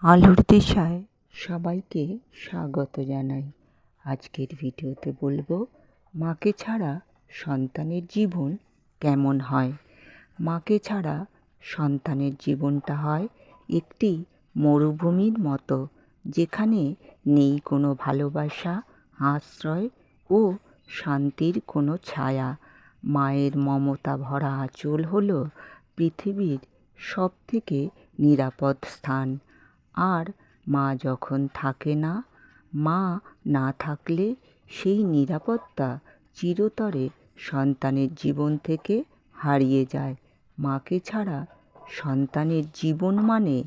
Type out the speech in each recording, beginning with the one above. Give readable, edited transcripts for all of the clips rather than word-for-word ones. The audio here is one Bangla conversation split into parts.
আলোর দিশায় সবাইকে স্বাগত জানাই। আজকের ভিডিওতে বলবো মাকে ছাড়া সন্তানের জীবন কেমন হয়। মাকে ছাড়া সন্তানের জীবনটা হয় একটি মরুভূমির মতো, যেখানে নেই কোনো ভালোবাসা, আশ্রয় ও শান্তির কোনো ছায়া। মায়ের মমতা ভরা আঁচল হলো পৃথিবীর সবথেকে নিরাপদ স্থান। আর মা যখন থাকে না, মা না থাকলে সেই নিরাপত্তা চিরতরে সন্তানের জীবন থেকে হারিয়ে যায়। মাকে ছাড়া সন্তানের জীবন মানে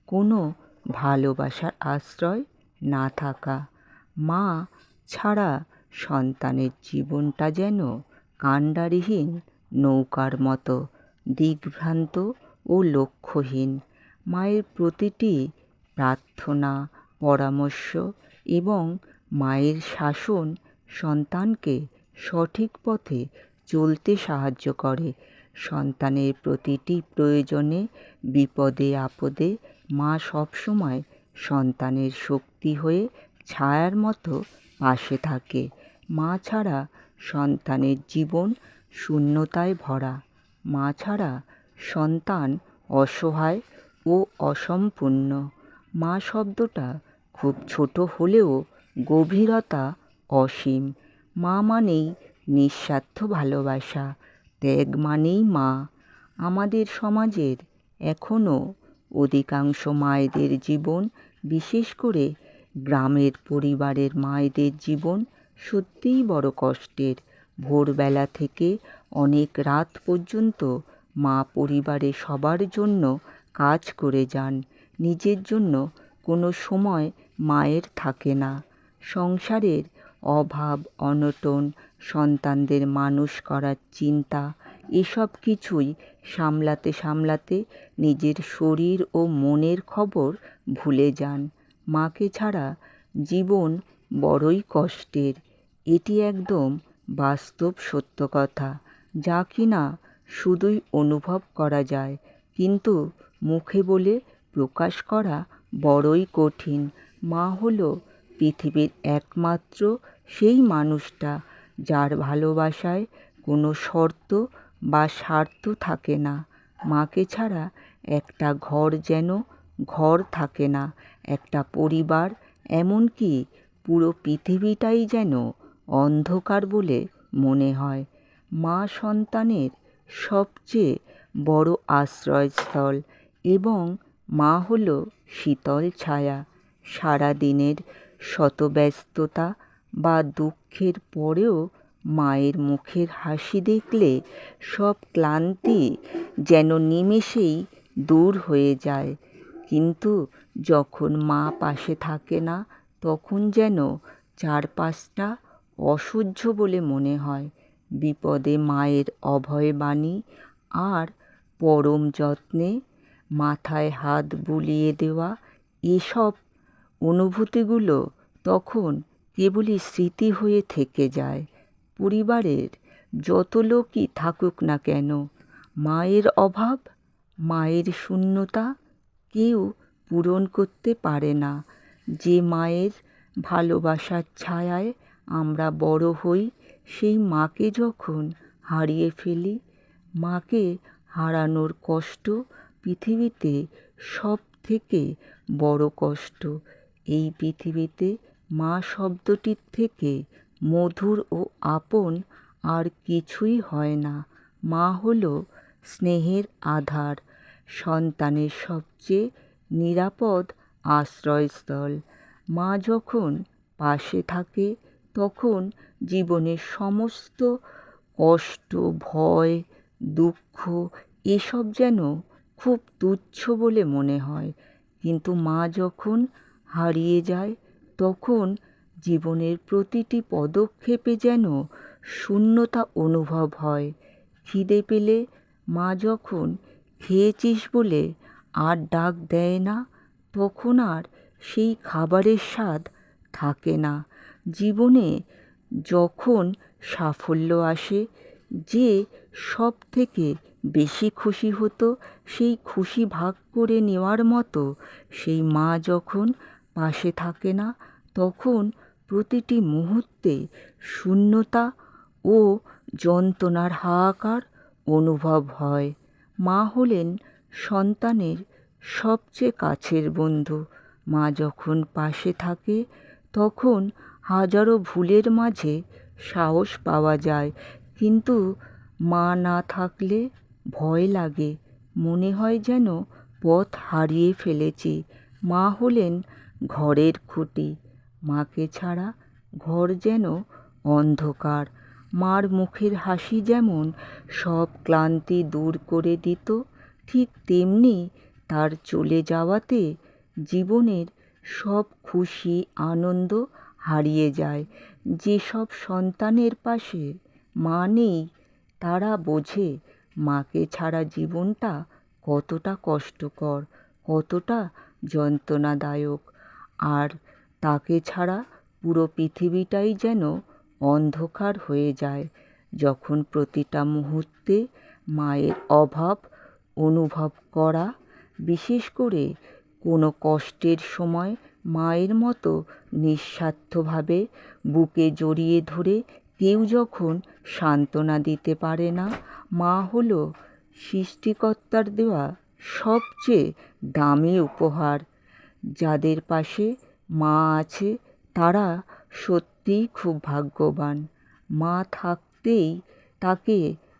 কোনো ভালোবাসার আশ্রয় না থাকা। মা ছাড়া সন্তানের জীবনটা যেন কাণ্ডারিহীন নৌকার মতো, দিগ্ভ্রান্ত ও লক্ষ্যহীন। মায়ের প্রতিটি প্রার্থনা, পরামর্শ এবং মায়ের শাসন সন্তানকে সঠিক পথে চলতে সাহায্য করে। সন্তানের প্রতিটি প্রয়োজনে, বিপদে আপদে মা সবসময় সন্তানের শক্তি হয়ে ছায়ার মতো পাশে থাকে। মা ছাড়া সন্তানের জীবন শূন্যতায় ভরা। মা ছাড়া সন্তান অসহায় ও অসম্পূর্ণ। মা শব্দটা খুব ছোট হলেও গভীরতা অসীম। মা মানেই নিঃস্বার্থ ভালোবাসা, ত্যাগ মানেই মা। আমাদের সমাজের এখনও অধিকাংশ মায়েদের জীবন, বিশেষ করে গ্রামের পরিবারের মায়েদের জীবন সত্যিই বড় কষ্টের। ভোরবেলা থেকে অনেক রাত পর্যন্ত মা পরিবারে সবার জন্য কাজ করে যান। নিজের জন্য কোনো সময় মায়ের থাকে না। সংসারের অভাব অনটন, সন্তানদের মানুষ করার চিন্তা, এসব কিছুই সামলাতে সামলাতে নিজের শরীর ও মনের খবর ভুলে যান। মাকে ছাড়া জীবন বড়ই কষ্টের। এটি একদম বাস্তব সত্য কথা, যা কিনা শুধুই অনুভব করা যায়, কিন্তু মুখে বলে প্রকাশ করা বড়ই কঠিন। মা হলো পৃথিবীর একমাত্র সেই মানুষটা যার ভালোবাসায় কোনো শর্ত বা স্বার্থ থাকে না। মাকে ছাড়া একটা ঘর যেন ঘর থাকে না, একটা পরিবার, এমনকি পুরো পৃথিবীটাই যেন অন্ধকার বলে মনে হয়। মা সন্তানের সবচেয়ে বড় আশ্রয়স্থল এবং মা হলো শীতল ছায়া। সারা দিনের শত ব্যস্ততা বা দুঃখের পরেও মায়ের মুখের হাসি দেখলে সব ক্লান্তি যেন নিমেষেই দূর হয়ে যায়। কিন্তু যখন মা পাশে থাকে না, তখন যেন চারপাশটা অসহ্য বলে মনে হয়। বিপদে মায়ের অভয় বাণী আর পরম যত্নে মাথায় হাত বুলিয়ে দেওয়া, এসব অনুভূতিগুলো তখন কেবলই স্মৃতি হয়ে থেকে যায়। পরিবারের যত লোকই থাকুক না কেন, মায়ের অভাব, মায়ের শূন্যতা কেউ পূরণ করতে পারে না। যে মায়ের ভালোবাসার ছায়ায় আমরা বড় হই, সেই মাকে যখন হারিয়ে ফেলি, মাকে হারানোর কষ্ট পৃথিবীতে সব থেকে বড় কষ্ট। এই পৃথিবীতে মা শব্দটির থেকে মধুর ও আপন আর কিছুই হয় না। মা হলো স্নেহের আধার, সন্তানের সবচেয়ে নিরাপদ আশ্রয়স্থল। মা যখন পাশে থাকে, তখন জীবনের সমস্ত কষ্ট, ভয়, দুঃখ, এসব যেন খুব তুচ্ছ বলে মনে হয়। কিন্তু মা যখন হারিয়ে যায়, তখন জীবনের প্রতিটি পদক্ষেপে যেন শূন্যতা অনুভব হয়। খিদে পেলে মা যখন খেয়েছিস বলে আর ডাক দেয় না, তখন আর সেই খাবারের স্বাদ থাকে না। জীবনে যখন সাফল্য আসে, যে সব থেকে বেশি খুশি হতো সেই খুশি ভাগ করে নেওয়ার মতো সেই মা যখন পাশে থাকে না, তখন প্রতিটি মুহূর্তে শূন্যতা ও যন্ত্রণার হাহাকার অনুভব হয়। মা হলেন সন্তানের সবচেয়ে কাছের বন্ধু। মা যখন পাশে থাকে তখন হাজারো ভুলের মাঝে সাহস পাওয়া যায়, কিন্তু মা না থাকলে ভয় লাগে, মনে হয় যেন পথ হারিয়ে ফেলেছি। মা হলেন ঘরের খুঁটি। মাকে ছাড়া ঘর যেন অন্ধকার। মার মুখের হাসি যেমন সব ক্লান্তি দূর করে দিত, ঠিক তেমনি তার চলে যাওয়াতে জীবনের সব খুশি আনন্দ হারিয়ে যায়। যেসব সন্তানের পাশে মা নেই তারা বোঝে মাকে ছাড়া জীবনটা কতটা কষ্টকর, কতটা যন্ত্রণাদায়ক। আর তাকে ছাড়া পুরো পৃথিবীটাই যেন অন্ধকার হয়ে যায়। যখন প্রতিটা মুহূর্তে মায়ের অভাব অনুভব করা, বিশেষ করে কোনো কষ্টের সময় মায়ের মতো নিঃস্বার্থভাবে বুকে জড়িয়ে ধরে কেউ যখন সান্ত্বনা দিতে পারে না, মা হলো সৃষ্টিকর্তার দেওয়া সবচেয়ে দামি উপহার। যাদের পাশে মা আছে তারা সত্যিই খুব ভাগ্যবান। মা থাকতেই তাকে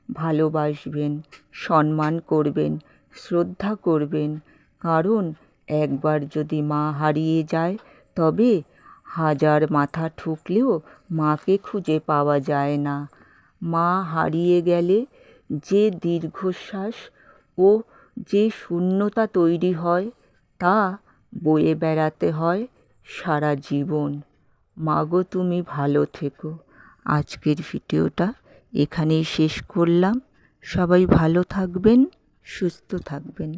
ভালোবাসবেন, সম্মান করবেন, শ্রদ্ধা করবেন, কারণ একবার যদি মা হারিয়ে যায় তবে হাজার মাথা ঠুকলেও মাকে খুঁজে পাওয়া যায় না। মা হারিয়ে গেলে যে দীর্ঘশ্বাস ও যে শূন্যতা তৈরি হয় তা বয়ে বেড়াতে হয় সারা জীবন। মাগো তুমি ভালো থেকো। আজকের ভিডিওটা এখানেই শেষ করলাম। সবাই ভালো থাকবেন, সুস্থ থাকবেন।